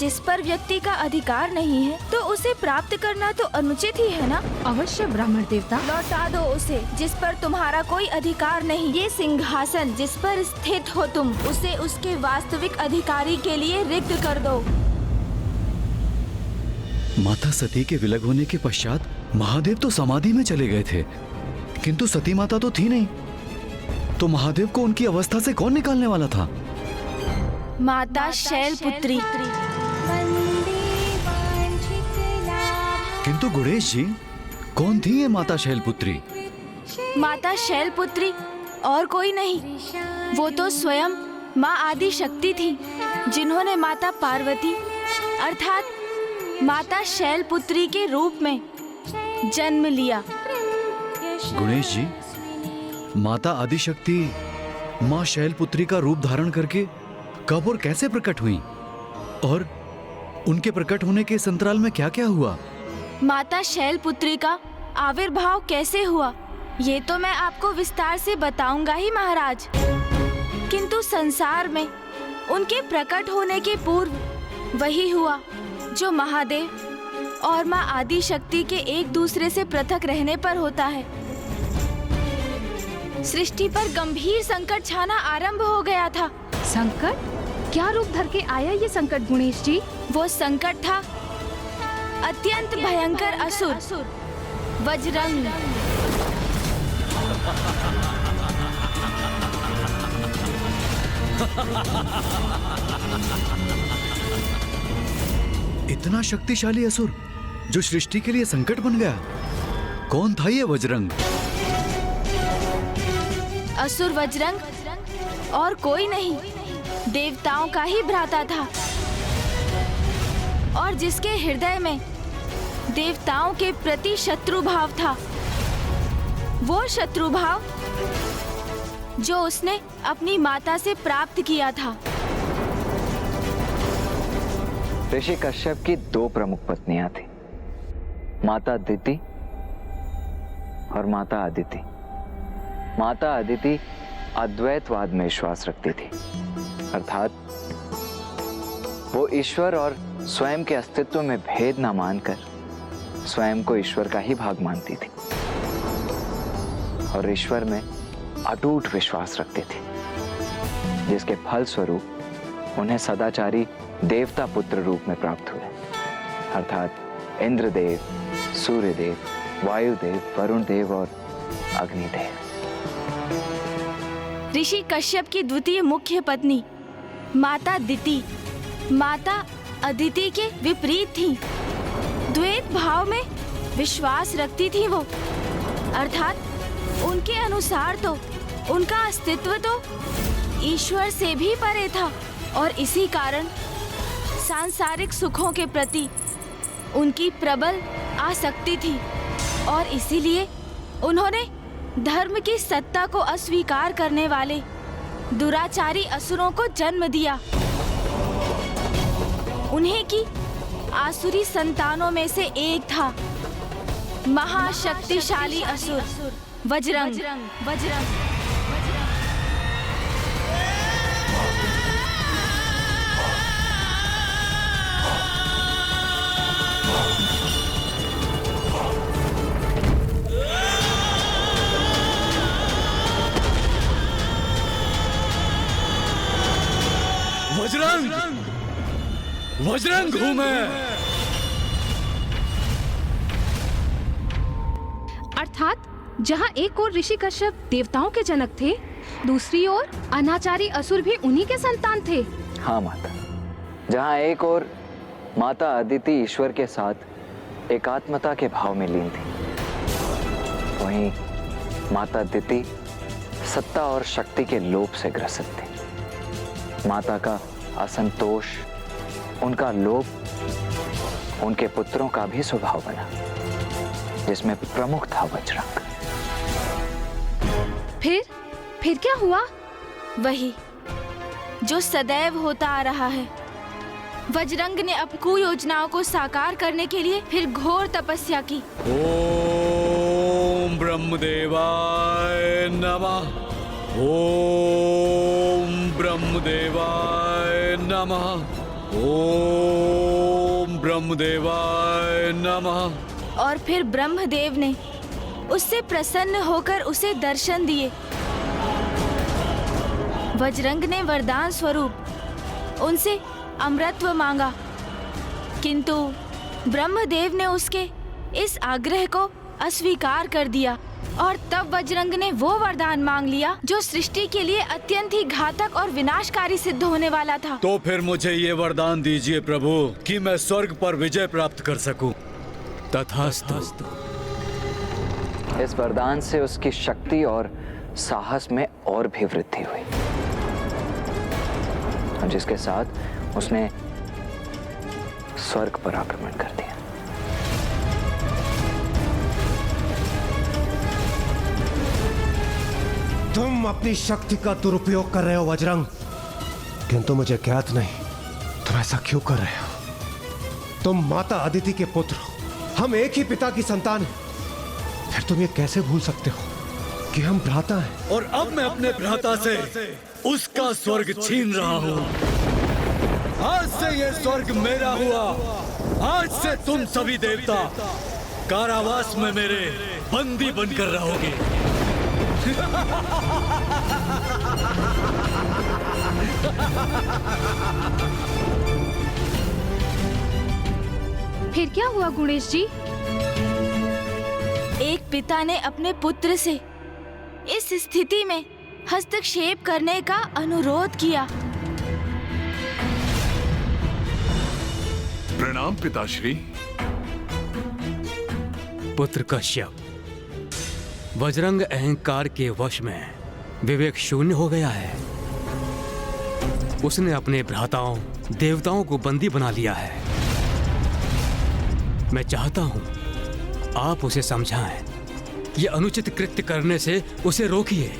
जिस पर व्यक्ति का अधिकार नहीं है तो उसे प्राप्त करना तो अनुचित ही है ना? अवश्य ब्राह्मण देवता। लौटा दो उसे जिस पर तुम्हारा कोई अधिकार नहीं। ये सिंहासन जिस पर स्थित हो तुम, उसे उसके वास्तविक अधिकारी के लिए रिक्त कर दो। माता सती के विलग होने के पश्चात महादेव तो समाधि में चले गए थे, किंतु सती माता तो थी नहीं। तो महादेव को उनकी अवस्था से कौन निकालने वाला था? माता शैलपुत्री। किंतु गुणेश जी, कौन थी ये माता शैलपुत्री? माता शैलपुत्री और कोई नहीं, वो तो स्वयं माँ आदि शक्ति थी, जिन्होंने माता पार्वती अर्थात माता शैलपुत्री के रूप में जन्म लिया। गुणेश जी, माता आदिशक्ति माँ शैलपुत्री का रूप धारण करके कब और कैसे प्रकट हुई, और उनके प्रकट होने के संतराल में क्या क्या हुआ? माता शैलपुत्री का आविर्भाव कैसे हुआ, ये तो मैं आपको विस्तार से बताऊंगा ही महाराज। किंतु संसार में उनके प्रकट होने के पूर्व वही हुआ जो महादेव और माँ आदि शक्ति के एक दूसरे से पृथक रहने पर होता है। सृष्टि पर गंभीर संकट छाना आरंभ हो गया था। संकट? क्या रूप धर के आया ये संकट गुणेश जी? वो संकट था अत्यंत भयंकर असुर वज्रंग। इतना शक्तिशाली असुर जो सृष्टि के लिए संकट बन गया, कौन था ये वज्रंग? असुर वज्रंग और कोई नहीं, देवताओं का ही भ्राता था, और जिसके हृदय में देवताओं के प्रति शत्रु भाव था। वो शत्रु भाव जो उसने अपनी माता से प्राप्त किया था। ऋषि कश्यप की दो प्रमुख पत्नियां थी, माता दिति और माता अदिति। माता अदिति अद्वैतवाद में विश्वास रखती थी, अर्थात वो ईश्वर और स्वयं के अस्तित्व में भेद न मानकर स्वयं को ईश्वर का ही भाग मानती थी, और ईश्वर में अटूट विश्वास रखती थी, जिसके फल स्वरूप उन्हें सदाचारी देवता पुत्र रूप में प्राप्त हुए, अर्थात इंद्रदेव, सूर्यदेव, वायुदेव, वरुण देव और अग्निदेव। ऋषि कश्यप की द्वितीय मुख्य पत्नी माता दिति माता अदिति के विपरीत थी। द्वैत भाव में विश्वास रखती थी वो, अर्थात उनके अनुसार तो उनका अस्तित्व तो ईश्वर से भी परे था, और इसी कारण सांसारिक सुखों के प्रति उनकी प्रबल आसक्ति थी, और इसीलिए उन्होंने धर्म की सत्ता को अस्वीकार करने वाले दुराचारी असुरों को जन्म दिया। उन्हीं की आसुरी संतानों में से एक था महाशक्तिशाली असुर वज्रंग। वज्रंग हूं मैं। अर्थात जहाँ एक ओर ऋषि कश्यप देवताओं के जनक थे, दूसरी ओर अनाचारी असुर भी उन्हीं के संतान थे। हाँ माता, जहाँ एक ओर माता अदिति ईश्वर के साथ एकात्मता के भाव में लीन थी, वहीं माता दिति सत्ता और शक्ति के लोभ से ग्रसित थी। माता का असंतोष, उनका लोभ, उनके पुत्रों का भी स्वभाव बना, जिसमें प्रमुख था वज्रंग। फिर क्या हुआ? वही जो सदैव होता आ रहा है। वज्रंग ने अपनी योजनाओं को साकार करने के लिए फिर घोर तपस्या की। ओम ब्रह्मदेवाय नमः। ओम ब्रह्मदेवाय नमः। ओम ब्रह्मदेवाय नमः। और फिर ब्रह्मदेव ने उससे प्रसन्न होकर उसे दर्शन दिए। वज्रंग ने वरदान स्वरूप उनसे अमरत्व मांगा, किंतु ब्रह्मदेव ने उसके इस आग्रह को अस्वीकार कर दिया और तब वज्रंग ने वो वरदान मांग लिया जो सृष्टि के लिए अत्यंत ही घातक और विनाशकारी सिद्ध होने वाला था। तो फिर मुझे ये वरदान दीजिए प्रभु कि मैं स्वर्ग पर विजय प्राप्त कर सकूं। तथास्तु। इस वरदान से उसकी शक्ति और साहस में और भी वृद्धि हुई, जिसके साथ उसने स्वर्ग पर आक्रमण कर दिया। तुम अपनी शक्ति का दुरुपयोग कर रहे हो वज्रंग, किंतु मुझे ज्ञात नहीं तुम ऐसा क्यों कर रहे हो। तुम माता अदिति के पुत्र हो, हम एक ही पिता की संतान हैं। फिर तुम ये कैसे भूल सकते हो कि हम भ्राता हैं। और अब मैं अपने भ्राता से उसका स्वर्ग छीन रहा हूँ। आज से ये स्वर्ग मेरा हुआ। आज से तुम सभी देवता कारावास में मेरे बंदी बनकर रहोगे। फिर क्या हुआ गुणेश जी? एक पिता ने अपने पुत्र से इस स्थिति में हस्तक्षेप करने का अनुरोध किया। प्रणाम पिताश्री। पुत्र कश्यप, वज्रंग अहंकार के वश में विवेक शून्य हो गया है। उसने अपने भ्राताओं देवताओं को बंदी बना लिया है। मैं चाहता हूं आप उसे समझाएं। ये अनुचित कृत्य करने से उसे रोकिए।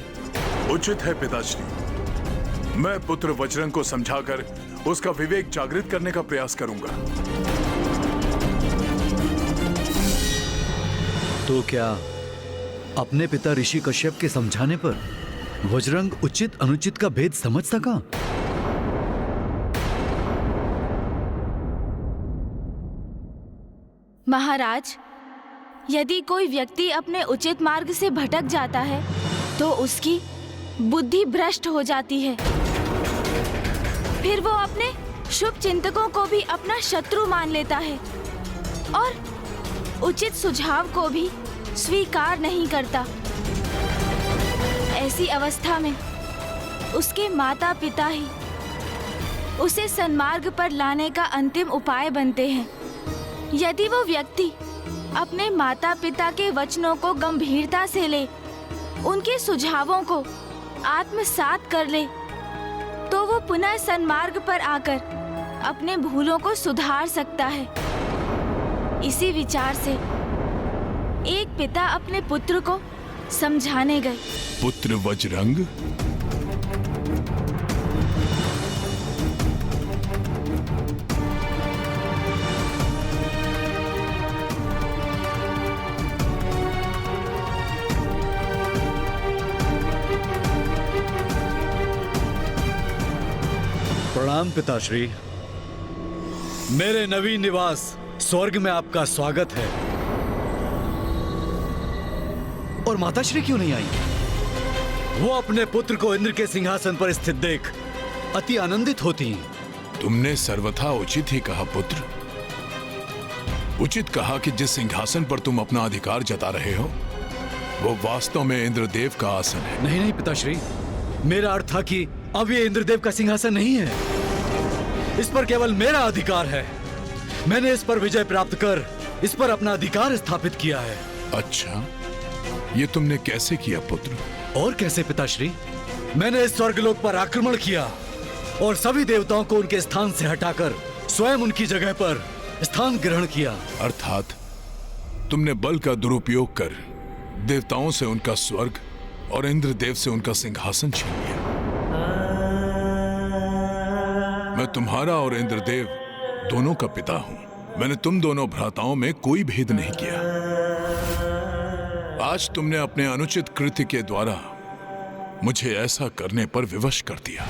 उचित है पिताश्री। मैं पुत्र वज्रंग को समझाकर उसका विवेक जागृत करने का प्रयास करूंगा। तो क्या अपने पिता ऋषि कश्यप के समझाने पर वज्रंग उचित अनुचित का भेद समझ सका? महाराज, यदि कोई व्यक्ति अपने उचित मार्ग से भटक जाता है तो उसकी बुद्धि भ्रष्ट हो जाती है। फिर वो अपने शुभ चिंतकों को भी अपना शत्रु मान लेता है और उचित सुझाव को भी स्वीकार नहीं करता। ऐसी अवस्था में उसके माता पिता ही उसे सन्मार्ग पर लाने का अंतिम उपाय बनते हैं। यदि वो व्यक्ति अपने माता पिता के वचनों को गंभीरता से ले, उनके सुझावों को आत्मसात कर ले, तो वो पुनः सन्मार्ग पर आकर अपने भूलों को सुधार सकता है। इसी विचार से एक पिता अपने पुत्र को समझाने गए। पुत्र वज्रंग, प्रणाम पिताश्री। मेरे नवीन निवास स्वर्ग में आपका स्वागत है। और माताश्री क्यों नहीं आई? वो अपने पुत्र को इंद्र के सिंहासन पर स्थित देख अति आनंदित होती हैं। तुमने सर्वथा उचित ही कहा पुत्र। उचित कहा कि जिस सिंहासन पर तुम अपना अधिकार जता रहे हो वो वास्तव में इंद्रदेव का आसन है। नहीं नहीं पिताश्री, मेरा अर्थ था कि अब ये इंद्रदेव का सिंहासन नहीं है। इस पर केवल मेरा अधिकार है। मैंने इस पर विजय प्राप्त कर इस पर अपना अधिकार स्थापित किया है। अच्छा, ये तुमने कैसे किया पुत्र? और कैसे पिताश्री? मैंने इस स्वर्गलोक पर आक्रमण किया और सभी देवताओं को उनके स्थान से हटाकर स्वयं उनकी जगह पर स्थान ग्रहण किया। अर्थात तुमने बल का दुरुपयोग कर देवताओं से उनका स्वर्ग और इंद्रदेव से उनका सिंहासन छीन लिया। मैं तुम्हारा और इंद्रदेव दोनों का पिता हूं। मैंने तुम दोनों भ्राताओं में कोई भेद नहीं किया। आज तुमने अपने अनुचित कृत्य के द्वारा मुझे ऐसा करने पर विवश कर दिया।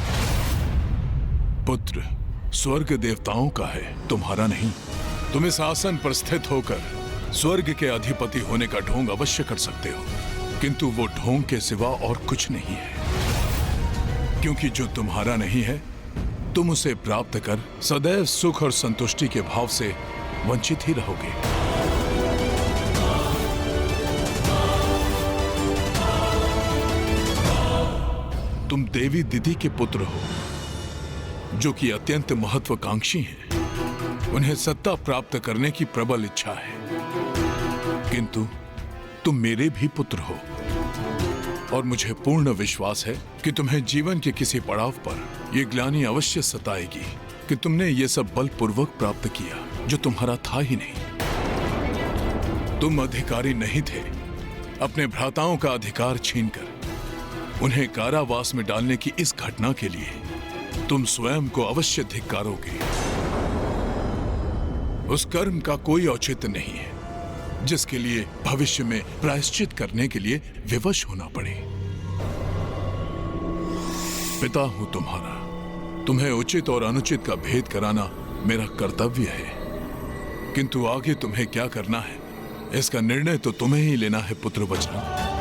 पुत्र, स्वर्ग देवताओं का है, तुम्हारा नहीं। तुम इस आसन पर स्थित होकर स्वर्ग के अधिपति होने का ढोंग अवश्य कर सकते हो, किंतु वो ढोंग के सिवा और कुछ नहीं है। क्योंकि जो तुम्हारा नहीं है, तुम उसे प्राप्त कर सदैव सुख और संतुष्टि के भाव से वंचित ही रहोगे। तुम देवी दिति के पुत्र हो, जो कि अत्यंत महत्वाकांक्षी हैं। उन्हें सत्ता प्राप्त करने की प्रबल इच्छा है, किंतु तुम मेरे भी पुत्र हो और मुझे पूर्ण विश्वास है कि तुम्हें जीवन के किसी पड़ाव पर यह ग्लानि अवश्य सताएगी कि तुमने ये सब बलपूर्वक प्राप्त किया जो तुम्हारा था ही नहीं। तुम अधिकारी नहीं थे। अपने भ्राताओं का अधिकार छीनकर उन्हें कारावास में डालने की इस घटना के लिए तुम स्वयं को अवश्य धिक्कारोगे। उस कर्म का कोई औचित्य नहीं है जिसके लिए भविष्य में प्रायश्चित करने के लिए विवश होना पड़े। पिता हूं तुम्हारा, तुम्हें उचित और अनुचित का भेद कराना मेरा कर्तव्य है, किंतु आगे तुम्हें क्या करना है इसका निर्णय तो तुम्हें ही लेना है पुत्र वज्रंग।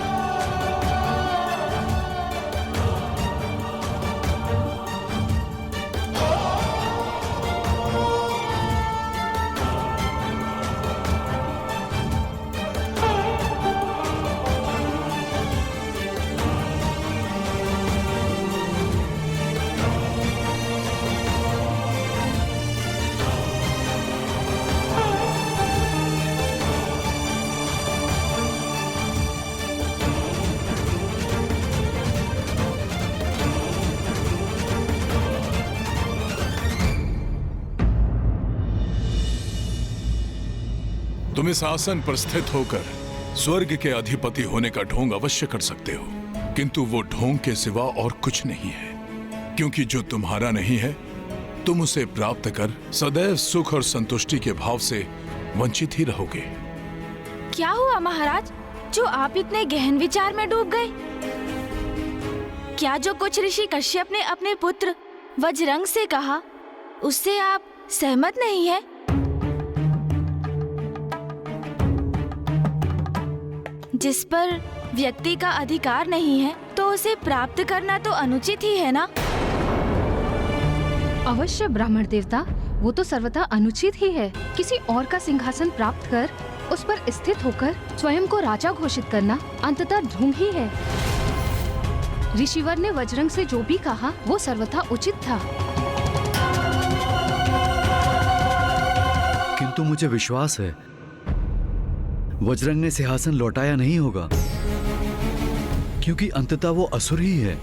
तुम इस आसन पर स्थित होकर स्वर्ग के अधिपति होने का ढोंग अवश्य कर सकते हो, किंतु वो ढोंग के सिवा और कुछ नहीं है। क्योंकि जो तुम्हारा नहीं है, तुम उसे प्राप्त कर सदैव सुख और संतुष्टि के भाव से वंचित ही रहोगे। क्या हुआ महाराज, जो आप इतने गहन विचार में डूब गए? क्या जो कुछ ऋषि कश्यप ने अपने पुत्र वज्रंग से कहा, उससे आप सहमत नहीं है? जिस पर व्यक्ति का अधिकार नहीं है, तो उसे प्राप्त करना तो अनुचित ही है ना? अवश्य ब्राह्मण देवता, वो तो सर्वथा अनुचित ही है। किसी और का सिंहासन प्राप्त कर उस पर स्थित होकर स्वयं को राजा घोषित करना अंततः ढोंग ही है। ऋषिवर ने वज्रंग से जो भी कहा वो सर्वथा उचित था। किंतु मुझे विश्वास है वज्रंग ने सिंहासन लौटाया नहीं होगा, क्योंकि अंततः वो असुर ही है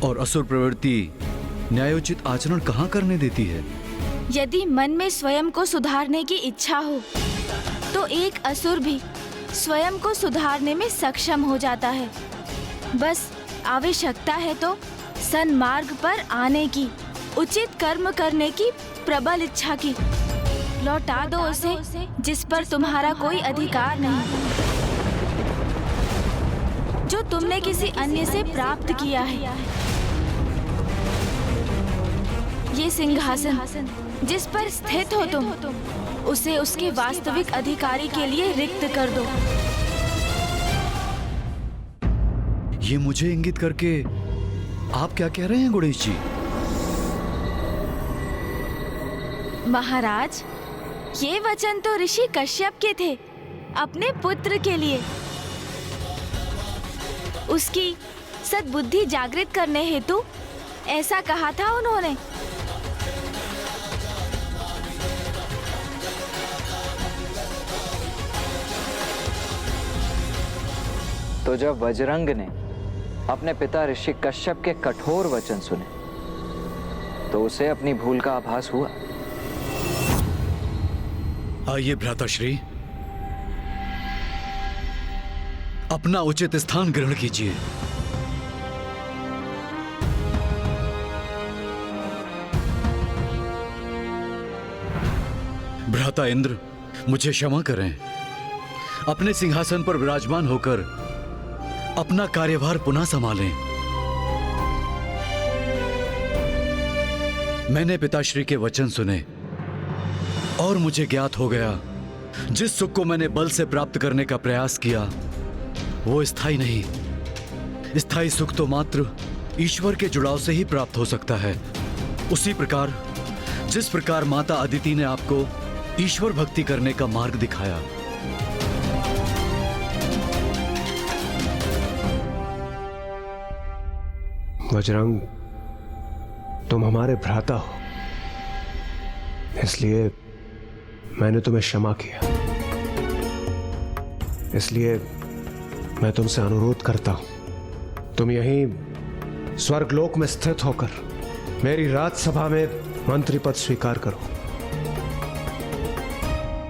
और असुर प्रवृत्ति न्यायोचित आचरण कहाँ करने देती है। यदि मन में स्वयं को सुधारने की इच्छा हो, तो एक असुर भी स्वयं को सुधारने में सक्षम हो जाता है। बस आवश्यकता है तो सन्मार्ग पर आने की, उचित कर्म करने की प्रबल इच्छा की। लौटा दो उसे जिस पर तुम्हारा कोई अधिकार नहीं, जो तुमने किसी अन्य से प्राप्त किया है। ये सिंहासन जिस पर स्थित हो तुम, उसे उसके वास्तविक अधिकारी के लिए रिक्त कर दो। ये मुझे इंगित करके आप क्या कह रहे हैं गुणेश जी? महाराज, ये वचन तो ऋषि कश्यप के थे, अपने पुत्र के लिए। उसकी सद्बुद्धि जागृत करने हेतु ऐसा कहा था उन्होंने। तो जब वज्रंग ने अपने पिता ऋषि कश्यप के कठोर वचन सुने, तो उसे अपनी भूल का आभास हुआ। आइए भ्राताश्री, अपना उचित स्थान ग्रहण कीजिए। भ्राता इंद्र, मुझे क्षमा करें। अपने सिंहासन पर विराजमान होकर अपना कार्यभार पुनः संभालें। मैंने पिताश्री के वचन सुने और मुझे ज्ञात हो गया, जिस सुख को मैंने बल से प्राप्त करने का प्रयास किया वो स्थायी नहीं। स्थायी सुख तो मात्र ईश्वर के जुड़ाव से ही प्राप्त हो सकता है। उसी प्रकार जिस प्रकार माता अदिति ने आपको ईश्वर भक्ति करने का मार्ग दिखाया, बजरंग, तुम हमारे भ्राता हो, इसलिए मैंने तुम्हें क्षमा किया। इसलिए मैं तुमसे अनुरोध करता हूं, तुम यहीं स्वर्गलोक में स्थित होकर मेरी राज्यसभा में मंत्री पद स्वीकार करो।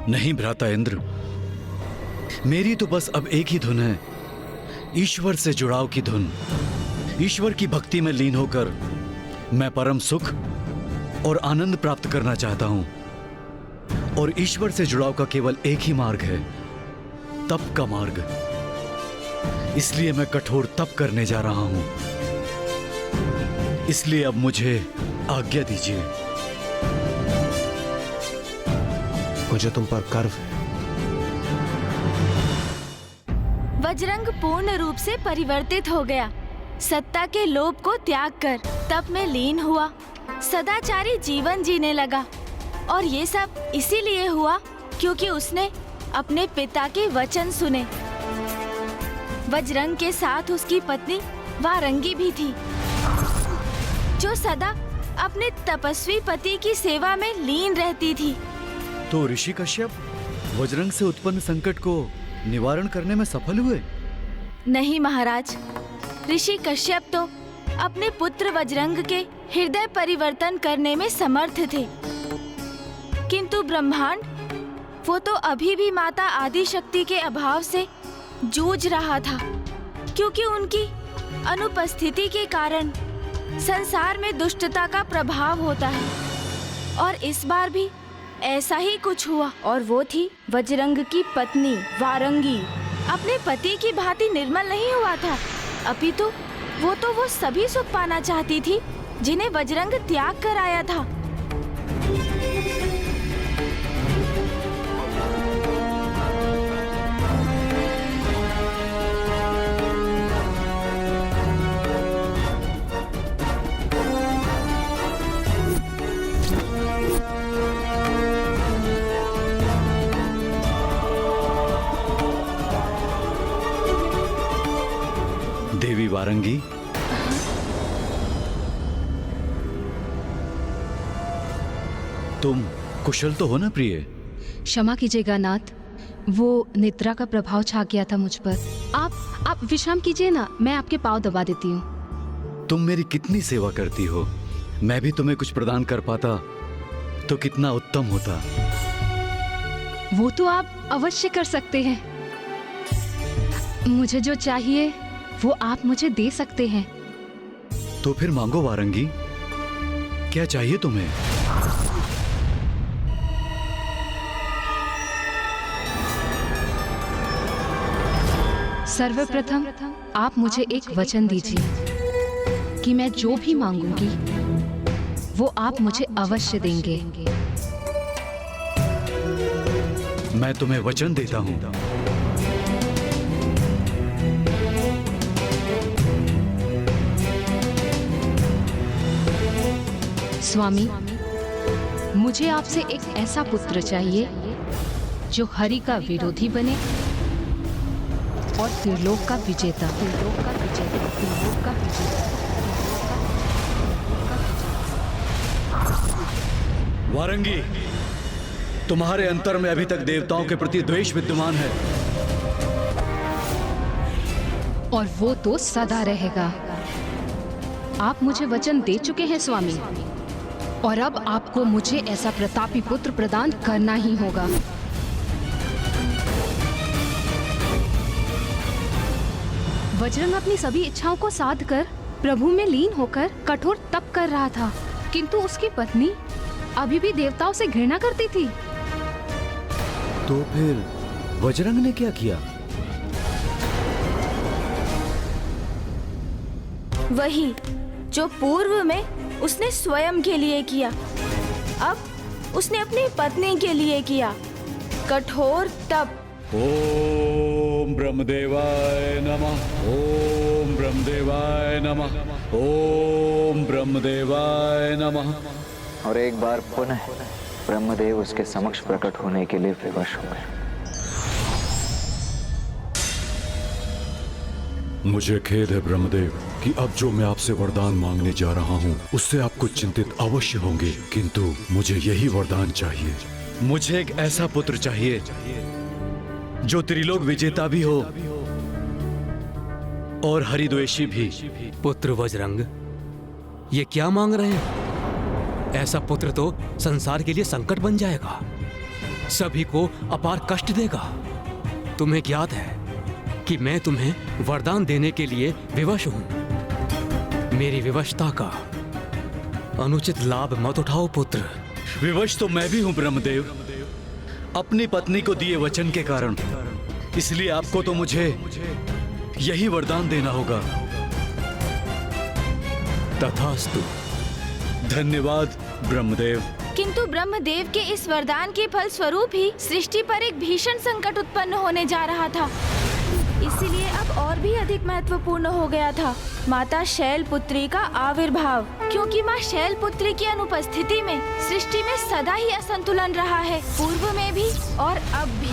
नहीं भ्राता इंद्र, मेरी तो बस अब एक ही धुन है, ईश्वर से जुड़ाव की धुन। ईश्वर की भक्ति में लीन होकर मैं परम सुख और आनंद प्राप्त करना चाहता हूं। और ईश्वर से जुड़ाव का केवल एक ही मार्ग है, तप का मार्ग। इसलिए मैं कठोर तप करने जा रहा हूं। इसलिए अब मुझे आज्ञा दीजिए। मुझे तुम पर गर्व है। वज्रंग पूर्ण रूप से परिवर्तित हो गया। सत्ता के लोभ को त्याग कर तप में लीन हुआ, सदाचारी जीवन जीने लगा। और ये सब इसीलिए हुआ क्योंकि उसने अपने पिता के वचन सुने। वज्रंग के साथ उसकी पत्नी वारंगी भी थी, जो सदा अपने तपस्वी पति की सेवा में लीन रहती थी। तो ऋषि कश्यप वज्रंग से उत्पन्न संकट को निवारण करने में सफल हुए? नहीं महाराज, ऋषि कश्यप तो अपने पुत्र वज्रंग के हृदय परिवर्तन करने में समर्थ थे, किंतु ब्रह्मांड, वो तो अभी भी माता आदि शक्ति के अभाव से जूझ रहा था, क्योंकि उनकी अनुपस्थिति के कारण संसार में दुष्टता का प्रभाव होता है। और इस बार भी ऐसा ही कुछ हुआ। और वो थी वज्रंग की पत्नी वारंगी। अपने पति की भांति निर्मल नहीं हुआ था, अपितु वो सभी सुख पाना चाहती थी जिन्हें वज्रंग त्याग कर आया था। देवी वारंगी, तुम कुशल तो हो ना प्रिय? क्षमा कीजिएगा नाथ, वो निद्रा का प्रभाव छा गया था मुझ पर। आप विश्राम कीजिए ना, मैं आपके पाँव दबा देती हूँ। तुम मेरी कितनी सेवा करती हो, मैं भी तुम्हें कुछ प्रदान कर पाता तो कितना उत्तम होता। वो तो आप अवश्य कर सकते हैं। मुझे जो चाहिए वो आप मुझे दे सकते हैं। तो फिर मांगो वारंगी, क्या चाहिए तुम्हें? सर्वप्रथम आप मुझे एक वचन दीजिए कि मैं जो भी मांगूंगी वो आप मुझे अवश्य देंगे। मैं तुम्हें वचन देता हूँ। स्वामी, मुझे आपसे एक ऐसा पुत्र चाहिए जो हरि का विरोधी बने और त्रिलोक का विजेता। वारंगी, तुम्हारे अंतर में अभी तक देवताओं के प्रति द्वेष विद्यमान है, और वो तो सदा रहेगा। आप मुझे वचन दे चुके हैं स्वामी, और अब आपको मुझे ऐसा प्रतापी पुत्र प्रदान करना ही होगा। वज्रंग अपनी सभी इच्छाओं को साध कर प्रभु में लीन होकर कठोर तप कर रहा था, किंतु उसकी पत्नी अभी भी देवताओं से घृणा करती थी। तो फिर वज्रंग ने क्या किया? वही जो पूर्व में उसने स्वयं के लिए किया। अब उसने अपनी पत्नी के लिए किया। कठोर तप। ओम ब्रह्मदेवाय नमः। ओम ब्रह्मदेवाय नमः। ओम ब्रह्मदेवाय नमः। और एक बार पुनः ब्रह्मदेव उसके समक्ष प्रकट होने के लिए विवश हो गए। मुझे खेद है ब्रह्मदेव कि अब जो मैं आपसे वरदान मांगने जा रहा हूँ उससे आप कुछ चिंतित अवश्य होंगे, किंतु मुझे यही वरदान चाहिए। मुझे एक ऐसा पुत्र चाहिए जो त्रिलोक विजेता भी हो और हरिद्वेषी भी। पुत्र वज्रंग, ये क्या मांग रहे हैं? ऐसा पुत्र तो संसार के लिए संकट बन जाएगा, सभी को अपार कष्ट देगा। तुम्हें ज्ञात है कि मैं तुम्हें वरदान देने के लिए विवश हूं। मेरी विवशता का अनुचित लाभ मत उठाओ पुत्र। विवश तो मैं भी हूं ब्रह्मदेव, अपनी पत्नी को दिए वचन के कारण। इसलिए आपको तो मुझे यही वरदान देना होगा। तथास्तु। धन्यवाद ब्रह्मदेव। किंतु ब्रह्मदेव के इस वरदान के फल स्वरूप ही सृष्टि पर एक भीषण संकट उत्पन्न होने जा रहा था। इसीलिए अब और भी अधिक महत्वपूर्ण हो गया था माता शैलपुत्री का आविर्भाव, क्योंकि माँ शैलपुत्री की अनुपस्थिति में सृष्टि में सदा ही असंतुलन रहा है, पूर्व में भी और अब भी।